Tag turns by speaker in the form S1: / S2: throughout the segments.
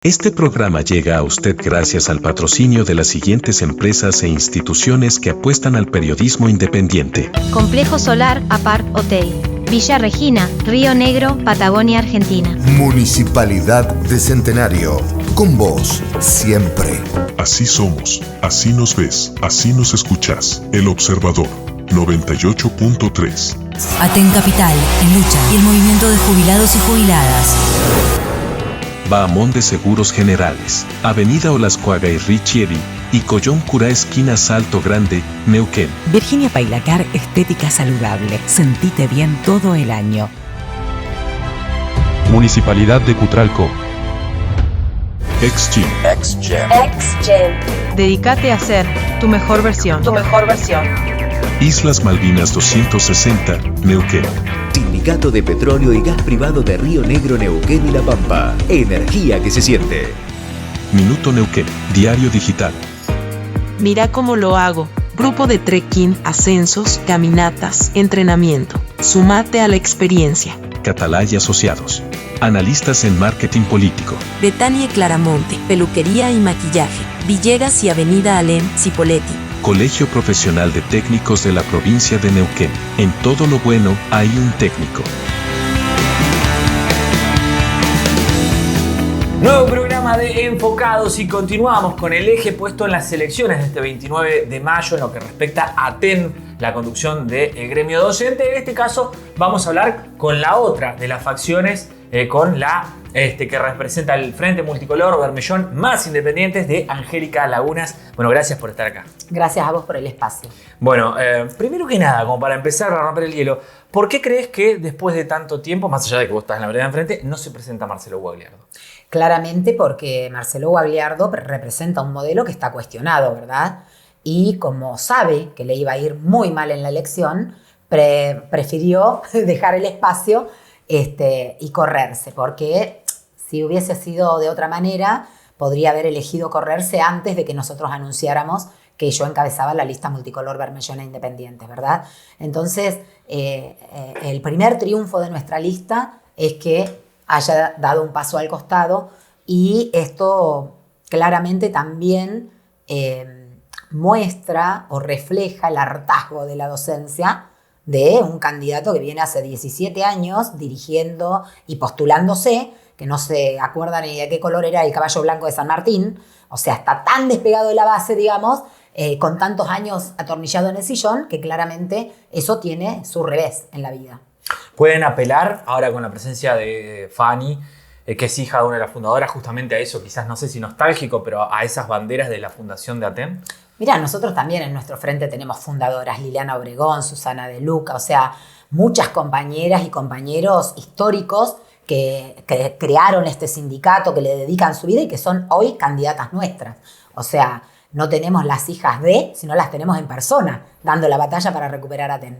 S1: Este programa llega a usted gracias al patrocinio de las siguientes empresas e instituciones que apuestan al periodismo independiente.
S2: Complejo Solar Apart Hotel, Villa Regina, Río Negro, Patagonia, Argentina.
S3: Municipalidad de Centenario, con vos siempre.
S4: Así somos, así nos ves, así nos escuchás. El Observador, 98.3.
S5: Aten Capital, en lucha, y el movimiento de jubilados y jubiladas.
S1: Bahamón de Seguros Generales, Avenida Olascuaga y Richieri, y Collón Curá esquina Salto Grande, Neuquén.
S5: Virginia Pailacar, estética saludable. Sentite bien todo el año.
S6: Municipalidad de Cutralcó.
S1: XG.
S7: Dedícate a ser tu mejor versión.
S1: Islas Malvinas 260, Neuquén.
S8: Sindicato de Petróleo y Gas Privado de Río Negro, Neuquén y La Pampa. Energía que se siente.
S1: Minuto Neuquén, diario digital.
S7: Mira cómo lo hago. Grupo de trekking, ascensos, caminatas, entrenamiento. Sumate a la experiencia.
S1: Catalá y Asociados. Analistas en marketing político.
S9: Betania Claramonte, peluquería y maquillaje. Villegas y Avenida Alem, Cipolletti.
S1: Colegio Profesional de Técnicos de la provincia de Neuquén. En todo lo bueno hay un técnico.
S10: Nuevo programa de Enfocados y continuamos con el eje puesto en las elecciones de este 29 de mayo en lo que respecta a ATEN, la conducción del gremio docente. En este caso vamos a hablar con la otra de las facciones, con la que representa el Frente Multicolor Bermellón Más Independientes, de Angélica Lagunas. Bueno, gracias por estar acá.
S11: Gracias a vos por el espacio.
S10: Bueno, primero que nada, como para empezar a romper el hielo, ¿por qué crees que después de tanto tiempo, más allá de que vos estás en la vereda enfrente, no se presenta Marcelo Guagliardo?
S11: Claramente porque Marcelo Guagliardo representa un modelo que está cuestionado, ¿verdad? Y como sabe que le iba a ir muy mal en la elección, prefirió dejar el espacio y correrse, porque si hubiese sido de otra manera, podría haber elegido correrse antes de que nosotros anunciáramos que yo encabezaba la lista multicolor Bermellona Independiente, ¿verdad? Entonces, el primer triunfo de nuestra lista es que haya dado un paso al costado, y esto claramente también muestra o refleja el hartazgo de la docencia de un candidato que viene hace 17 años dirigiendo y postulándose, que no se acuerda ni de qué color era el caballo blanco de San Martín, o sea, está tan despegado de la base, digamos, con tantos años atornillado en el sillón, que claramente eso tiene su revés en la vida.
S10: Pueden apelar ahora con la presencia de Fanny, que es hija de una de las fundadoras, justamente a eso, quizás no sé si nostálgico, pero a esas banderas de la fundación de ATEN.
S11: Mira, nosotros también en nuestro frente tenemos fundadoras, Liliana Obregón, Susana de Luca, o sea, muchas compañeras y compañeros históricos que crearon este sindicato, que le dedican su vida y que son hoy candidatas nuestras. O sea, no tenemos las hijas de, sino las tenemos en persona, dando la batalla para recuperar ATEN.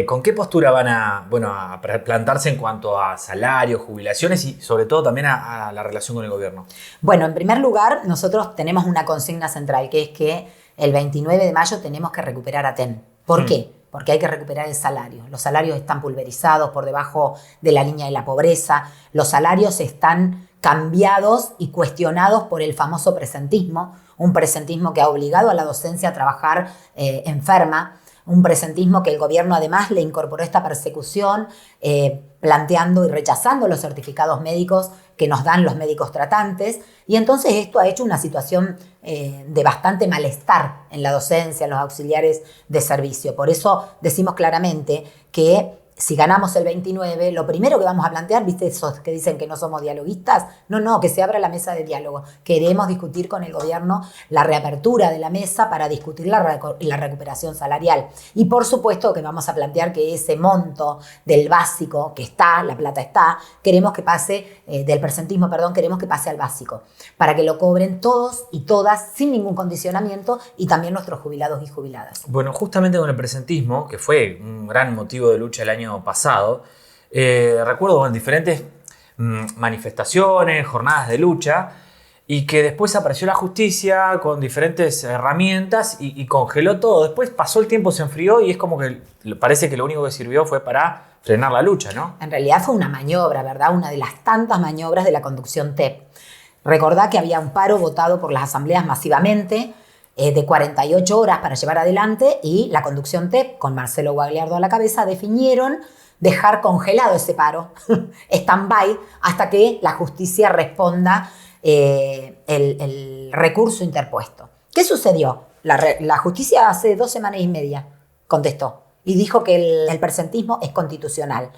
S10: ¿Con qué postura van a plantarse en cuanto a salarios, jubilaciones y sobre todo también a la relación con el gobierno?
S11: Bueno, en primer lugar, nosotros tenemos una consigna central, que es que el 29 de mayo tenemos que recuperar ATEN. ¿Por qué? Porque hay que recuperar el salario. Los salarios están pulverizados por debajo de la línea de la pobreza. Los salarios están cambiados y cuestionados por el famoso presentismo, un presentismo que ha obligado a la docencia a trabajar enferma, un presentismo que el gobierno además le incorporó esta persecución, planteando y rechazando los certificados médicos que nos dan los médicos tratantes, y entonces esto ha hecho una situación de bastante malestar en la docencia, en los auxiliares de servicio. Por eso decimos claramente que si ganamos el 29, lo primero que vamos a plantear, ¿viste esos que dicen que no somos dialoguistas? No, que se abra la mesa de diálogo. Queremos discutir con el gobierno la reapertura de la mesa para discutir la recuperación salarial. Y por supuesto que vamos a plantear que ese monto del básico que está, la plata está, queremos que pase, del presentismo, queremos que pase al básico, para que lo cobren todos y todas sin ningún condicionamiento, y también nuestros jubilados y jubiladas.
S10: Bueno, justamente con el presentismo, que fue un gran motivo de lucha el año pasado, recuerdo en diferentes manifestaciones, jornadas de lucha, y que después apareció la justicia con diferentes herramientas y congeló todo. Después pasó el tiempo, se enfrió, y es como que parece que lo único que sirvió fue para frenar la lucha, ¿no?
S11: En realidad fue una maniobra, ¿verdad? Una de las tantas maniobras de la conducción TEP. Recordá que había un paro votado por las asambleas masivamente, de 48 horas para llevar adelante, y la conducción TEP, con Marcelo Guagliardo a la cabeza, definieron dejar congelado ese paro, stand-by, hasta que la justicia responda el recurso interpuesto. ¿Qué sucedió? La justicia hace 2 semanas y media contestó y dijo que el presentismo es constitucional.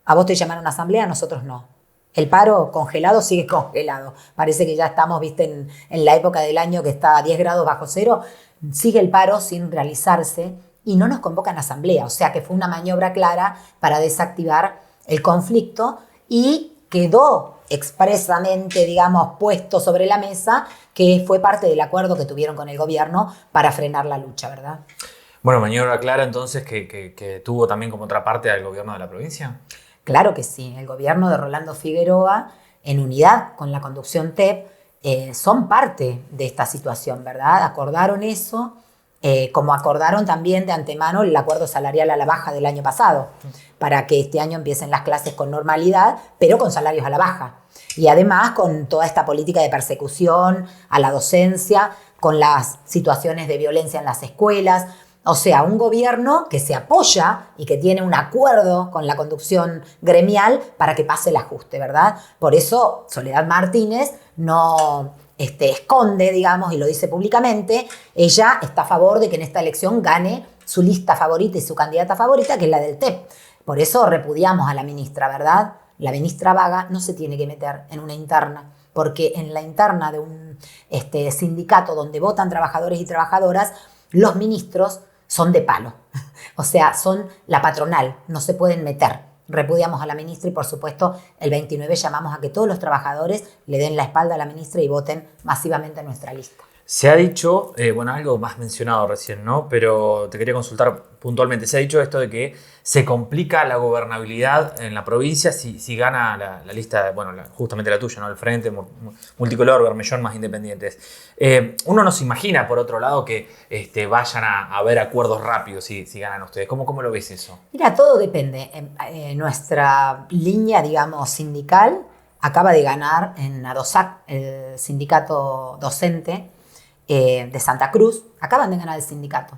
S11: A vos te llamaron a asamblea, a nosotros no. El paro congelado sigue congelado. Parece que ya estamos, viste, en la época del año que está a 10 grados bajo cero. Sigue el paro sin realizarse y no nos convocan a asamblea. O sea que fue una maniobra clara para desactivar el conflicto y quedó expresamente, digamos, puesto sobre la mesa que fue parte del acuerdo que tuvieron con el gobierno para frenar la lucha, ¿verdad?
S10: Bueno, maniobra clara entonces que tuvo también como otra parte al gobierno de la provincia.
S11: Claro que sí, el gobierno de Rolando Figueroa, en unidad con la conducción TEP, son parte de esta situación, ¿verdad? Acordaron eso, como acordaron también de antemano el acuerdo salarial a la baja del año pasado, para que este año empiecen las clases con normalidad, pero con salarios a la baja. Y además con toda esta política de persecución a la docencia, con las situaciones de violencia en las escuelas. O sea, un gobierno que se apoya y que tiene un acuerdo con la conducción gremial para que pase el ajuste, ¿verdad? Por eso Soledad Martínez no esconde, digamos, y lo dice públicamente, ella está a favor de que en esta elección gane su lista favorita y su candidata favorita, que es la del TEP. Por eso repudiamos a la ministra, ¿verdad? La ministra Vaga no se tiene que meter en una interna, porque en la interna de un sindicato donde votan trabajadores y trabajadoras, los ministros son de palo, o sea, son la patronal, no se pueden meter. Repudiamos a la ministra y, por supuesto, el 29 llamamos a que todos los trabajadores le den la espalda a la ministra y voten masivamente en nuestra lista.
S10: Se ha dicho, algo más mencionado recién, ¿no? Pero te quería consultar puntualmente. Se ha dicho esto de que se complica la gobernabilidad en la provincia si gana la lista, justamente la tuya, ¿no? El Frente Multicolor, Bermellón más Independientes. Uno no se imagina, por otro lado, que vayan a haber acuerdos rápidos si ganan ustedes. ¿Cómo lo ves eso?
S11: Mira, todo depende. Nuestra línea, digamos, sindical acaba de ganar en ADOSAC, el sindicato docente de Santa Cruz, acaban de ganar el sindicato.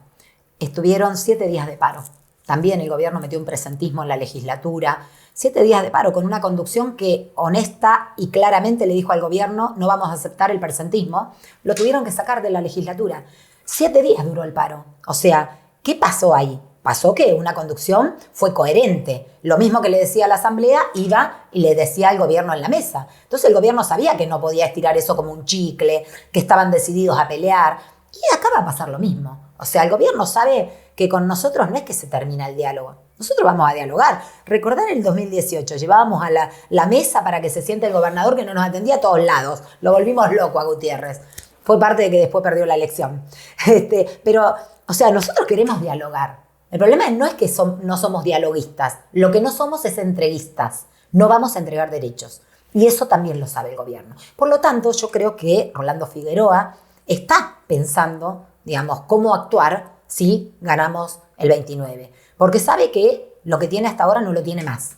S11: Estuvieron 7 días de paro. También el gobierno metió un presentismo en la legislatura. 7 días de paro con una conducción que honesta y claramente le dijo al gobierno: no vamos a aceptar el presentismo. Lo tuvieron que sacar de la legislatura. 7 días duró el paro. O sea, ¿qué pasó ahí? Pasó que una conducción fue coherente. Lo mismo que le decía a la asamblea, iba y le decía al gobierno en la mesa. Entonces el gobierno sabía que no podía estirar eso como un chicle, que estaban decididos a pelear. Y acá va a pasar lo mismo. O sea, el gobierno sabe que con nosotros no es que se termina el diálogo. Nosotros vamos a dialogar. Recordar el 2018, llevábamos a la mesa para que se siente el gobernador que no nos atendía a todos lados. Lo volvimos loco a Gutiérrez. Fue parte de que después perdió la elección. Pero, o sea, nosotros queremos dialogar. El problema no es que no somos dialoguistas. Lo que no somos es entreguistas. No vamos a entregar derechos. Y eso también lo sabe el gobierno. Por lo tanto, yo creo que Rolando Figueroa está pensando, digamos, cómo actuar si ganamos el 29. Porque sabe que lo que tiene hasta ahora no lo tiene más.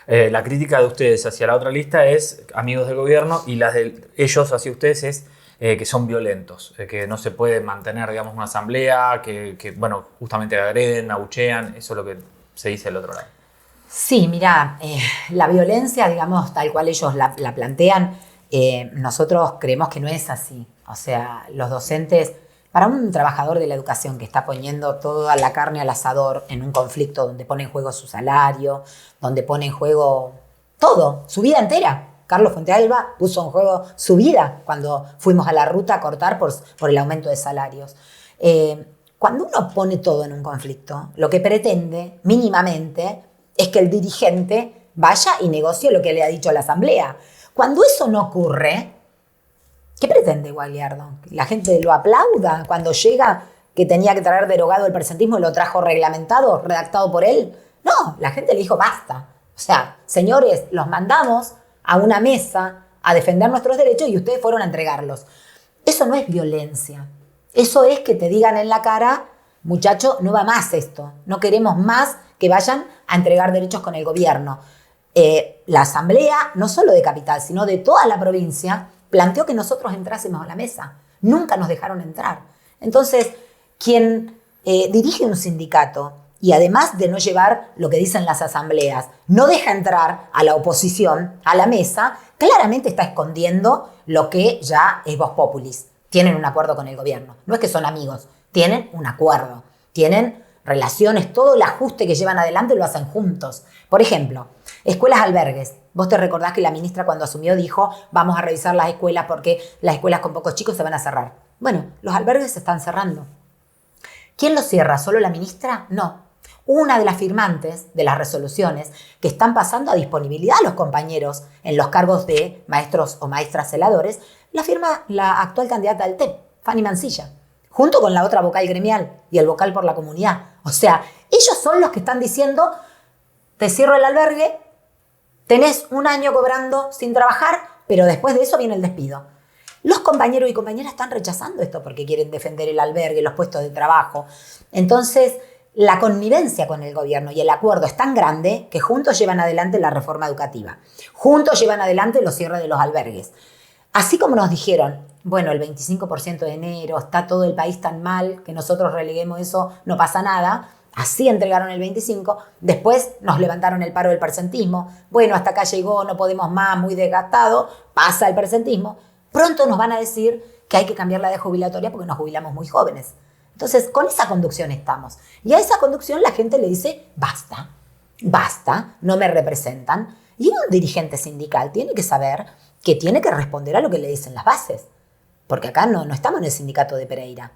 S10: La crítica de ustedes hacia la otra lista es amigos del gobierno, y las de ellos hacia ustedes es que son violentos, que no se puede mantener, digamos, una asamblea, que justamente agreden, abuchean. Eso es lo que se dice del otro lado.
S11: Sí, mira, la violencia, digamos, tal cual ellos la plantean, nosotros creemos que no es así. O sea, los docentes, para un trabajador de la educación que está poniendo toda la carne al asador en un conflicto donde pone en juego su salario, donde pone en juego todo, su vida entera. Carlos Fuentealba puso en juego su vida cuando fuimos a la ruta a cortar por el aumento de salarios. Cuando uno pone todo en un conflicto, lo que pretende mínimamente es que el dirigente vaya y negocie lo que le ha dicho a la asamblea. Cuando eso no ocurre, ¿qué pretende Guagliardo? ¿Que la gente lo aplauda cuando llega que tenía que traer derogado el presentismo y lo trajo reglamentado, redactado por él? No, la gente le dijo basta. O sea, señores, los mandamos a una mesa a defender nuestros derechos y ustedes fueron a entregarlos. Eso no es violencia. Eso es que te digan en la cara: muchacho, no va más esto. No queremos más que vayan a entregar derechos con el gobierno. La asamblea, no solo de Capital, sino de toda la provincia, planteó que nosotros entrásemos a la mesa. Nunca nos dejaron entrar. Entonces, quien dirige un sindicato y además de no llevar lo que dicen las asambleas, no deja entrar a la oposición a la mesa, claramente está escondiendo lo que ya es vox populis. Tienen un acuerdo con el gobierno. No es que son amigos, tienen un acuerdo. Tienen relaciones, todo el ajuste que llevan adelante lo hacen juntos. Por ejemplo, escuelas albergues. Vos te recordás que la ministra cuando asumió dijo, vamos a revisar las escuelas porque las escuelas con pocos chicos se van a cerrar. Bueno, los albergues se están cerrando. ¿Quién los cierra? ¿Solo la ministra? No. Una de las firmantes de las resoluciones que están pasando a disponibilidad a los compañeros en los cargos de maestros o maestras celadores, la firma la actual candidata del TEP, Fanny Mansilla, junto con la otra vocal gremial y el vocal por la comunidad. O sea, ellos son los que están diciendo, te cierro el albergue, tenés un año cobrando sin trabajar, pero después de eso viene el despido. Los compañeros y compañeras están rechazando esto porque quieren defender el albergue, los puestos de trabajo. Entonces, la connivencia con el gobierno y el acuerdo es tan grande que juntos llevan adelante la reforma educativa. Juntos llevan adelante los cierres de los albergues. Así como nos dijeron, bueno, el 25% de enero, está todo el país tan mal que nosotros releguemos eso, no pasa nada. Así entregaron el 25%, después nos levantaron el paro del presentismo. Bueno, hasta acá llegó, no podemos más, muy desgastado, pasa el presentismo. Pronto nos van a decir que hay que cambiar la edad jubilatoria porque nos jubilamos muy jóvenes. Entonces, con esa conducción estamos. Y a esa conducción la gente le dice, basta, basta, no me representan. Y un dirigente sindical tiene que saber que tiene que responder a lo que le dicen las bases. Porque acá no estamos en el sindicato de Pereira.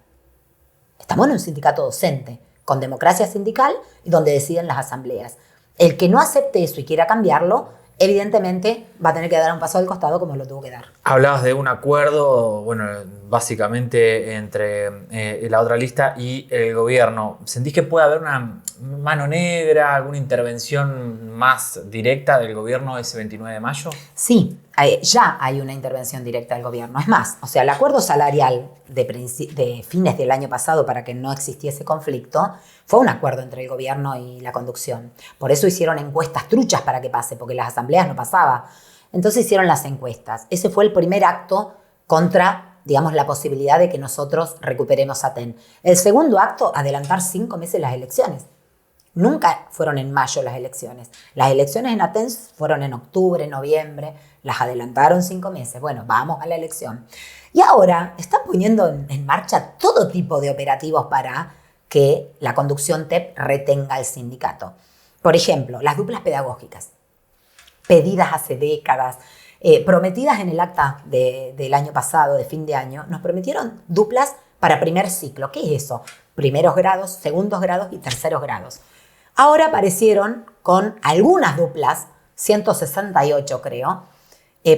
S11: Estamos en un sindicato docente, con democracia sindical y donde deciden las asambleas. El que no acepte eso y quiera cambiarlo, evidentemente va a tener que dar un paso al costado como lo tuvo que dar.
S10: Hablabas de un acuerdo, bueno, básicamente entre la otra lista y el gobierno. ¿Sentís que puede haber una mano negra, alguna intervención más directa del gobierno ese 29 de mayo?
S11: Sí, ya hay una intervención directa del gobierno. Es más, o sea, el acuerdo salarial de fines del año pasado para que no existiese conflicto fue un acuerdo entre el gobierno y la conducción. Por eso hicieron encuestas truchas para que pase, porque las asambleas no pasaba. Entonces hicieron las encuestas. Ese fue el primer acto contra, digamos, la posibilidad de que nosotros recuperemos Aten. El segundo acto, adelantar 5 meses las elecciones. Nunca fueron en mayo las elecciones. Las elecciones en Aten fueron en octubre, noviembre. Las adelantaron 5 meses. Bueno, vamos a la elección. Y ahora están poniendo en marcha todo tipo de operativos para que la conducción TEP retenga el sindicato. Por ejemplo, las duplas pedagógicas, pedidas hace décadas, prometidas en el acta del año pasado, de fin de año, nos prometieron duplas para primer ciclo. ¿Qué es eso? Primeros grados, segundos grados y terceros grados. Ahora aparecieron con algunas duplas, 168 creo,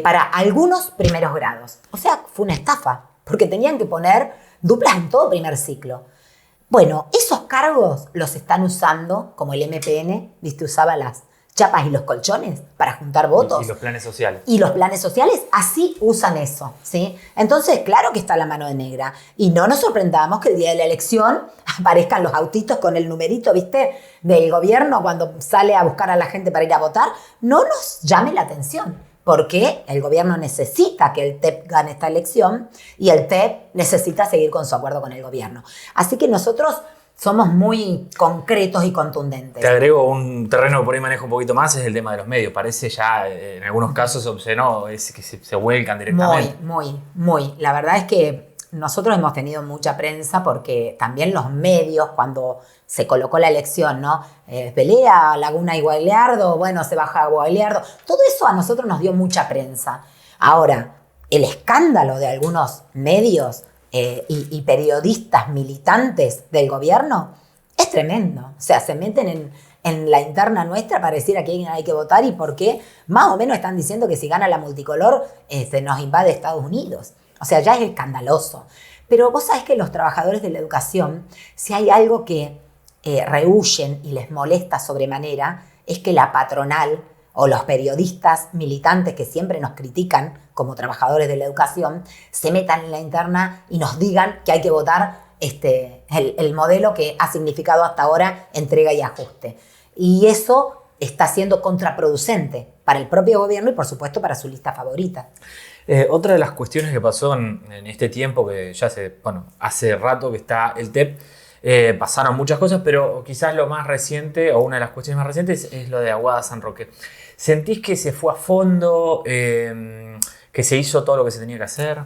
S11: para algunos primeros grados. O sea, fue una estafa, porque tenían que poner duplas en todo primer ciclo. Bueno, esos cargos los están usando, como el MPN, ¿viste? Usaba las chapas y los colchones para juntar votos.
S10: Y los planes sociales.
S11: Y los planes sociales así usan eso, ¿sí? Entonces, claro que está la mano de negra. Y no nos sorprendamos que el día de la elección aparezcan los autitos con el numerito, ¿viste? Del gobierno cuando sale a buscar a la gente para ir a votar. No nos llame la atención. Porque el gobierno necesita que el TEP gane esta elección y el TEP necesita seguir con su acuerdo con el gobierno. Así que nosotros somos muy concretos y contundentes.
S10: Te agrego un terreno que por ahí manejo un poquito más, es el tema de los medios. Parece ya, en algunos casos obsceno, es que se vuelcan directamente.
S11: Muy. La verdad es que nosotros hemos tenido mucha prensa porque también los medios, cuando se colocó la elección, ¿no? Pelea Laguna y Gualeardo, bueno, se baja Gualeardo. Todo eso a nosotros nos dio mucha prensa. Ahora, el escándalo de algunos medios y periodistas militantes del gobierno es tremendo. O sea, se meten en la interna nuestra para decir a quién hay que votar y por qué. Más o menos están diciendo que si gana la multicolor se nos invade Estados Unidos. O sea, ya es escandaloso. Pero vos sabés que los trabajadores de la educación, si hay algo que rehuyen y les molesta sobremanera, es que la patronal o los periodistas militantes que siempre nos critican como trabajadores de la educación, se metan en la interna y nos digan que hay que votar el modelo que ha significado hasta ahora entrega y ajuste. Y eso está siendo contraproducente para el propio gobierno y, por supuesto, para su lista favorita.
S10: Otra de las cuestiones que pasó en este tiempo, que ya hace rato que está el TEP, pasaron muchas cosas, pero quizás lo más reciente, o una de las cuestiones más recientes, es lo de Aguada San Roque. ¿Sentís que se fue a fondo, que se hizo todo lo que se tenía que hacer?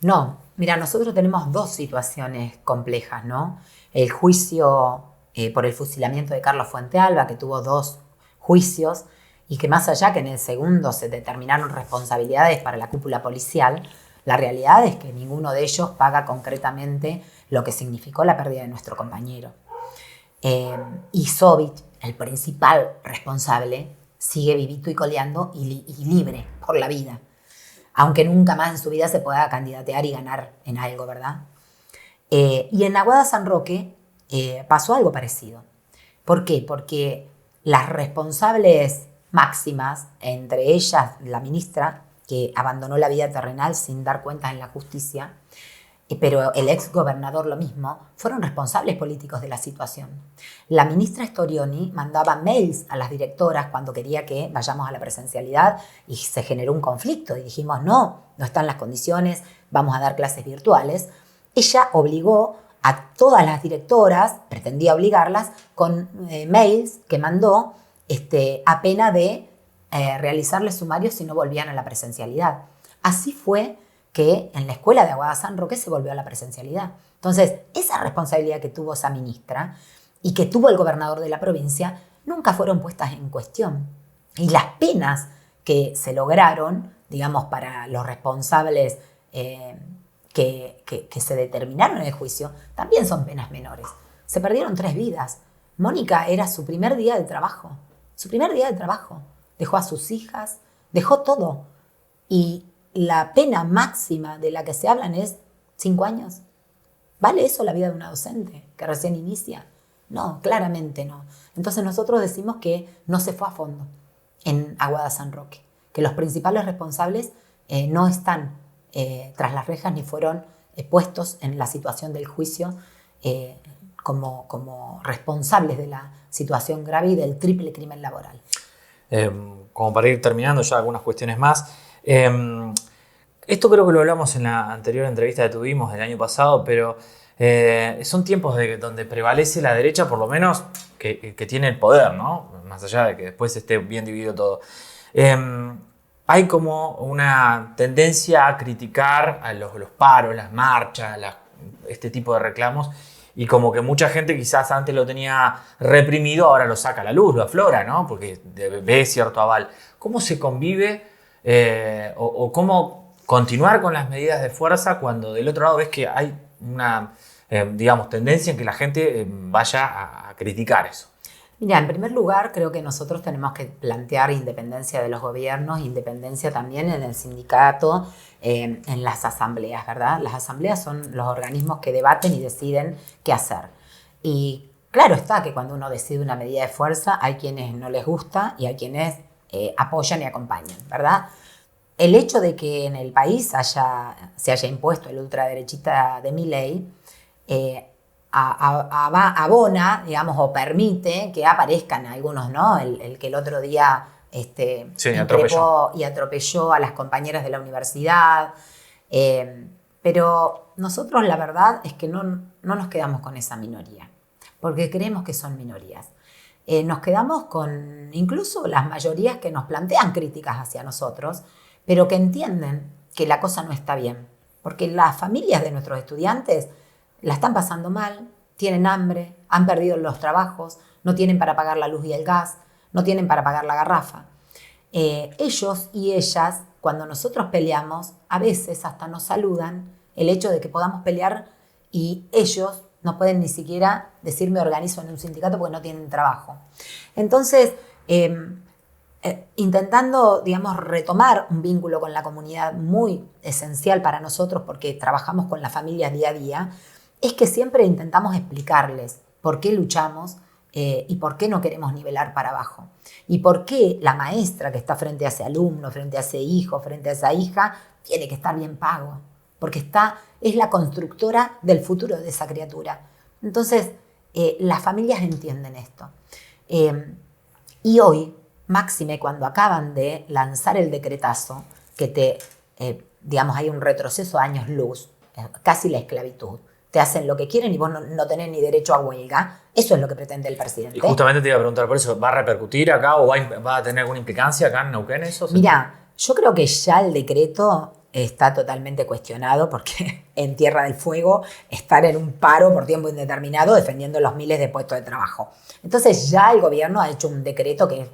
S11: No, mira, nosotros tenemos dos situaciones complejas, ¿no? El juicio por el fusilamiento de Carlos Fuentealba, que tuvo 2 juicios, y que más allá que en el segundo se determinaron responsabilidades para la cúpula policial, la realidad es que ninguno de ellos paga concretamente lo que significó la pérdida de nuestro compañero. Y Sovich, el principal responsable, sigue vivito y coleando y libre por la vida, aunque nunca más en su vida se pueda candidatear y ganar en algo, ¿verdad? Y en Aguada San Roque pasó algo parecido. ¿Por qué? Porque las responsables máximas, entre ellas la ministra, que abandonó la vida terrenal sin dar cuentas en la justicia, pero el ex gobernador lo mismo, fueron responsables políticos de la situación. La ministra Storioni mandaba mails a las directoras cuando quería que vayamos a la presencialidad y se generó un conflicto y dijimos no están las condiciones, vamos a dar clases virtuales. Ella obligó a todas las directoras, pretendía obligarlas, con mails que mandó a pena de realizarles sumarios si no volvían a la presencialidad. Así fue que en la escuela de Aguada San Roque se volvió a la presencialidad. Entonces, esa responsabilidad que tuvo esa ministra y que tuvo el gobernador de la provincia nunca fueron puestas en cuestión. Y las penas que se lograron, digamos, para los responsables que se determinaron en el juicio, también son penas menores. Se perdieron 3 vidas. Mónica era su primer día de trabajo. Su primer día de trabajo. Dejó a sus hijas, dejó todo. Y la pena máxima de la que se hablan es 5 años. ¿Vale eso la vida de una docente que recién inicia? No, claramente no. Entonces nosotros decimos que no se fue a fondo en Aguada San Roque, que los principales responsables no están tras las rejas ni fueron puestos en la situación del juicio como responsables de la situación grave y del triple crimen laboral.
S10: Como para ir terminando ya algunas cuestiones más. Esto creo que lo hablamos en la anterior entrevista que tuvimos del año pasado, pero son tiempos donde prevalece la derecha, por lo menos que tiene el poder, ¿no? Más allá de que después esté bien dividido todo. Hay como una tendencia a criticar a los paros, las marchas, este tipo de reclamos, y como que mucha gente quizás antes lo tenía reprimido, ahora lo saca a la luz, lo aflora, ¿no? Porque ve cierto aval. ¿Cómo se convive o cómo continuar con las medidas de fuerza cuando del otro lado ves que hay una, tendencia en que la gente vaya a criticar eso?
S11: Mira, en primer lugar, creo que nosotros tenemos que plantear independencia de los gobiernos, independencia también en el sindicato, en las asambleas, ¿verdad? Las asambleas son los organismos que debaten y deciden qué hacer. Y claro está que cuando uno decide una medida de fuerza, hay quienes no les gusta y hay quienes apoyan y acompañan, ¿verdad? El hecho de que en el país se haya impuesto el ultraderechista de Milei, abona, digamos, o permite que aparezcan algunos, ¿no? El que el otro día increpó y atropelló a las compañeras de la universidad. Pero nosotros la verdad es que no nos quedamos con esa minoría, porque creemos que son minorías. Nos quedamos con incluso las mayorías que nos plantean críticas hacia nosotros, pero que entienden que la cosa no está bien, porque las familias de nuestros estudiantes la están pasando mal, tienen hambre, han perdido los trabajos, no tienen para pagar la luz y el gas, no tienen para pagar la garrafa. Ellos y ellas, cuando nosotros peleamos, a veces hasta nos saludan el hecho de que podamos pelear y ellos no pueden ni siquiera decir me organizo en un sindicato porque no tienen trabajo. Entonces, intentando, digamos, retomar un vínculo con la comunidad muy esencial para nosotros porque trabajamos con las familias día a día, es que siempre intentamos explicarles por qué luchamos y por qué no queremos nivelar para abajo. Y por qué la maestra que está frente a ese alumno, frente a ese hijo, frente a esa hija, tiene que estar bien pago. Porque es la constructora del futuro de esa criatura. Entonces, las familias entienden esto. Y hoy, máxime, cuando acaban de lanzar el decretazo que te digamos, hay un retroceso a años luz, casi la esclavitud. Te hacen lo que quieren y vos no tenés ni derecho a huelga. Eso es lo que pretende el presidente.
S10: Y justamente te iba a preguntar por eso, ¿va a repercutir acá o va a tener alguna implicancia acá en Neuquén eso?
S11: Mira, yo creo que ya el decreto está totalmente cuestionado porque en Tierra del Fuego estar en un paro por tiempo indeterminado defendiendo los miles de puestos de trabajo. Entonces ya el gobierno ha hecho un decreto que...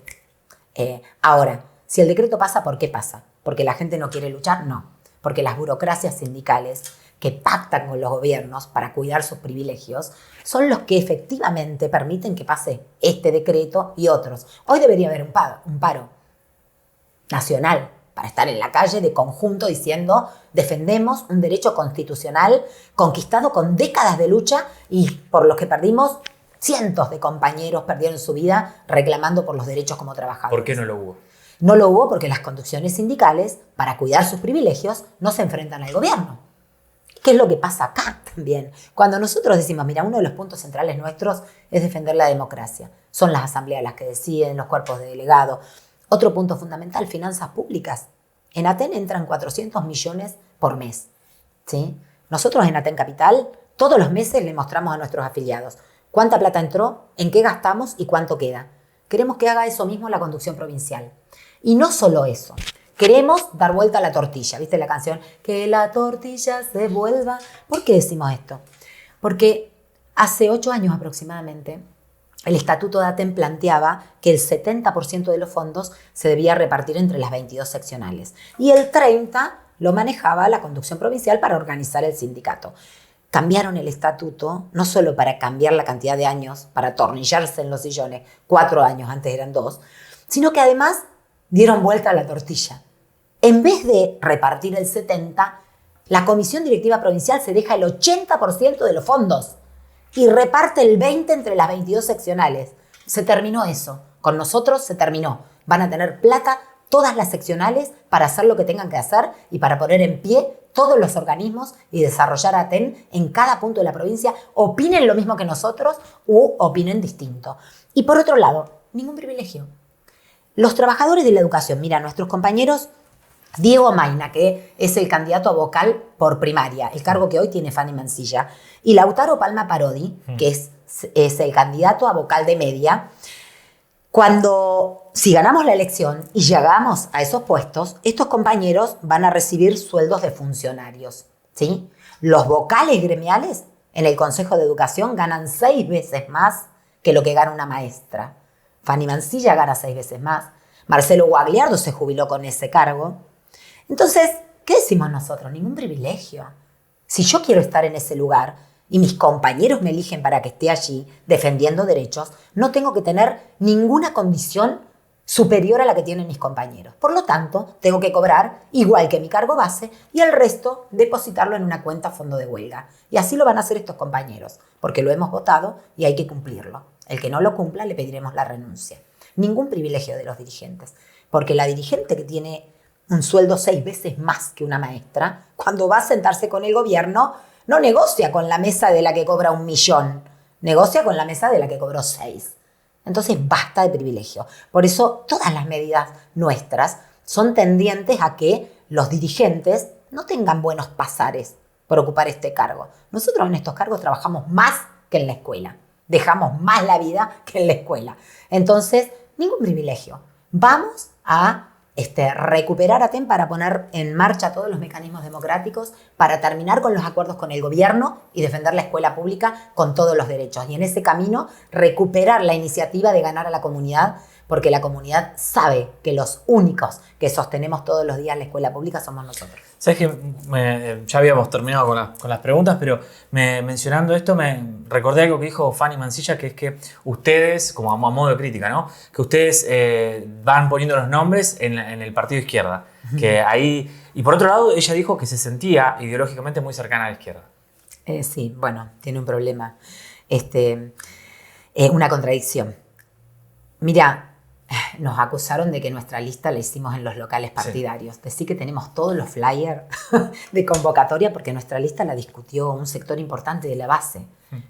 S11: ahora, si el decreto pasa, ¿por qué pasa? ¿Porque la gente no quiere luchar? No. Porque las burocracias sindicales que pactan con los gobiernos para cuidar sus privilegios son los que efectivamente permiten que pase este decreto y otros. Hoy debería haber un paro nacional para estar en la calle de conjunto diciendo defendemos un derecho constitucional conquistado con décadas de lucha y por los que perdimos, cientos de compañeros perdieron su vida reclamando por los derechos como trabajadores.
S10: ¿Por qué no lo hubo?
S11: No lo hubo porque las conducciones sindicales, para cuidar sus privilegios, no se enfrentan al gobierno. ¿Qué es lo que pasa acá también? Cuando nosotros decimos, mira, uno de los puntos centrales nuestros es defender la democracia. Son las asambleas las que deciden, los cuerpos de delegados. Otro punto fundamental, finanzas públicas. En Aten entran 400 millones por mes, ¿sí? Nosotros en Aten Capital todos los meses le mostramos a nuestros afiliados cuánta plata entró, en qué gastamos y cuánto queda. Queremos que haga eso mismo la conducción provincial. Y no solo eso. Queremos dar vuelta a la tortilla. ¿Viste la canción? Que la tortilla se vuelva. ¿Por qué decimos esto? Porque hace 8 años aproximadamente el Estatuto de Aten planteaba que el 70% de los fondos se debía repartir entre las 22 seccionales y el 30% lo manejaba la conducción provincial para organizar el sindicato. Cambiaron el estatuto no solo para cambiar la cantidad de años, para atornillarse en los sillones, 4 años, antes eran 2, sino que además dieron vuelta a la tortilla. En vez de repartir el 70%, la Comisión Directiva Provincial se deja el 80% de los fondos y reparte el 20% entre las 22 seccionales. Se terminó eso. Con nosotros se terminó. Van a tener plata todas las seccionales para hacer lo que tengan que hacer y para poner en pie todos los organismos y desarrollar Aten en cada punto de la provincia, opinen lo mismo que nosotros u opinen distinto. Y por otro lado, ningún privilegio. Los trabajadores de la educación, mira, nuestros compañeros, Diego Maina, que es el candidato a vocal por primaria, el cargo que hoy tiene Fanny Mansilla, y Lautaro Palma Parodi, que es el candidato a vocal de media, si ganamos la elección y llegamos a esos puestos, estos compañeros van a recibir sueldos de funcionarios, ¿sí? Los vocales gremiales en el Consejo de Educación ganan 6 veces más que lo que gana una maestra. Fanny Mansilla gana 6 veces más. Marcelo Guagliardo se jubiló con ese cargo. Entonces, ¿qué decimos nosotros? Ningún privilegio. Si yo quiero estar en ese lugar y mis compañeros me eligen para que esté allí defendiendo derechos, no tengo que tener ninguna condición superior a la que tienen mis compañeros. Por lo tanto, tengo que cobrar igual que mi cargo base y el resto depositarlo en una cuenta fondo de huelga. Y así lo van a hacer estos compañeros, porque lo hemos votado y hay que cumplirlo. El que no lo cumpla le pediremos la renuncia. Ningún privilegio de los dirigentes, porque la dirigente que tiene un sueldo 6 veces más que una maestra, cuando va a sentarse con el gobierno, no negocia con la mesa de la que cobra 1 millón, negocia con la mesa de la que cobró 6. Entonces basta de privilegio. Por eso todas las medidas nuestras son tendientes a que los dirigentes no tengan buenos pasares por ocupar este cargo. Nosotros en estos cargos trabajamos más que en la escuela. Dejamos más la vida que en la escuela. Entonces, ningún privilegio. Vamos a recuperar Aten para poner en marcha todos los mecanismos democráticos, para terminar con los acuerdos con el gobierno y defender la escuela pública con todos los derechos. Y en ese camino, recuperar la iniciativa de ganar a la comunidad, porque la comunidad sabe que los únicos que sostenemos todos los días la escuela pública somos nosotros.
S10: Sabes que ya habíamos terminado con las preguntas, pero mencionando esto me recordé algo que dijo Fanny Mansilla, que es que ustedes, como a modo de crítica, ¿no? Que ustedes van poniendo los nombres en el partido de izquierda. Que ahí, y por otro lado, ella dijo que se sentía ideológicamente muy cercana a la izquierda.
S11: Sí, bueno, tiene un problema. Una contradicción. Mira, nos acusaron de que nuestra lista la hicimos en los locales partidarios. Sí. Decir que tenemos todos los flyers de convocatoria porque nuestra lista la discutió un sector importante de la base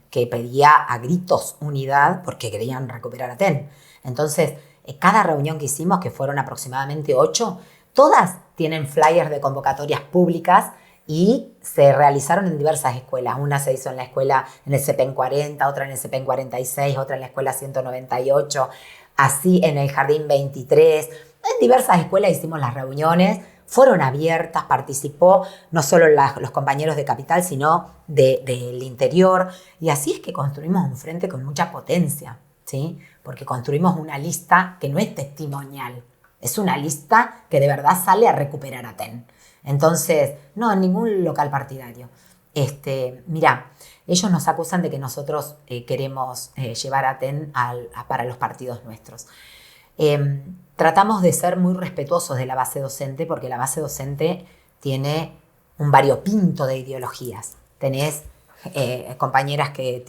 S11: que pedía a gritos unidad porque querían recuperar Aten. Entonces, cada reunión que hicimos, que fueron aproximadamente 8, Todas tienen flyers de convocatorias públicas y se realizaron en diversas escuelas. Una se hizo en la escuela en el CEPEN 40, otra en el CEPEN 46, otra en la escuela 198, así en el Jardín 23. En diversas escuelas hicimos las reuniones, fueron abiertas, participó no solo los compañeros de Capital, sino del interior. Y así es que construimos un frente con mucha potencia, ¿sí? Porque construimos una lista que no es testimonial, es una lista que de verdad sale a recuperar a TEN. Entonces, no, en ningún local partidario. Mirá, ellos nos acusan de que nosotros queremos llevar a TEN para los partidos nuestros. Tratamos de ser muy respetuosos de la base docente, porque la base docente tiene un variopinto de ideologías. Tenés compañeras que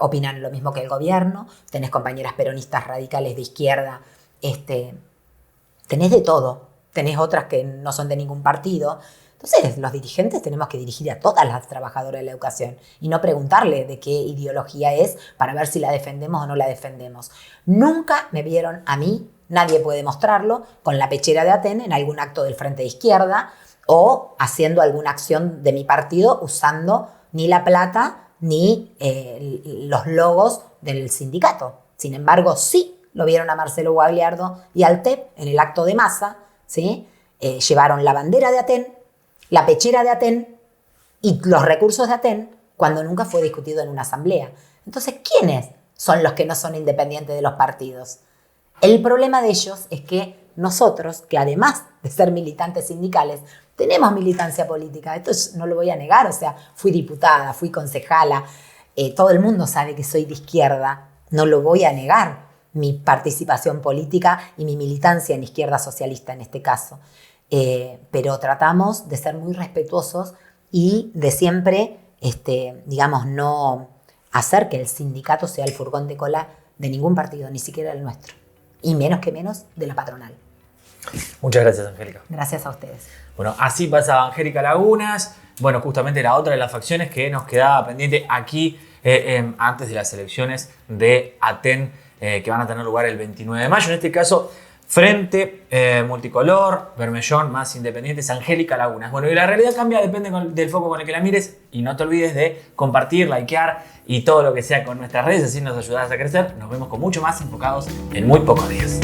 S11: opinan lo mismo que el gobierno, tenés compañeras peronistas radicales de izquierda, tenés de todo. Tenés otras que no son de ningún partido. Entonces, los dirigentes tenemos que dirigir a todas las trabajadoras de la educación y no preguntarle de qué ideología es para ver si la defendemos o no la defendemos. Nunca me vieron a mí, nadie puede mostrarlo, con la pechera de Aten en algún acto del Frente de Izquierda o haciendo alguna acción de mi partido usando ni la plata ni los logos del sindicato. Sin embargo, sí lo vieron a Marcelo Guagliardo y al TEP en el acto de masa, ¿sí? Llevaron la bandera de Aten, la pechera de Aten y los recursos de Aten cuando nunca fue discutido en una asamblea. Entonces, ¿quiénes son los que no son independientes de los partidos? El problema de ellos es que nosotros, que además de ser militantes sindicales, tenemos militancia política. Esto no lo voy a negar, o sea, fui diputada, fui concejala, todo el mundo sabe que soy de izquierda, no lo voy a negar. Mi participación política y mi militancia en izquierda socialista en este caso. Pero tratamos de ser muy respetuosos y de siempre, no hacer que el sindicato sea el furgón de cola de ningún partido, ni siquiera el nuestro. Y menos de la patronal.
S10: Muchas gracias, Angélica.
S11: Gracias a ustedes.
S10: Bueno, así pasaba Angélica Lagunas. Bueno, justamente la otra de las facciones que nos quedaba pendiente aquí antes de las elecciones de Aten, que van a tener lugar el 29 de mayo. En este caso, Frente Multicolor, Bermellón, más independientes, Angélica Lagunas. Bueno, y la realidad cambia, depende del foco con el que la mires. Y no te olvides de compartir, likear y todo lo que sea con nuestras redes. Así nos ayudas a crecer. Nos vemos con mucho más enfocados en muy pocos días.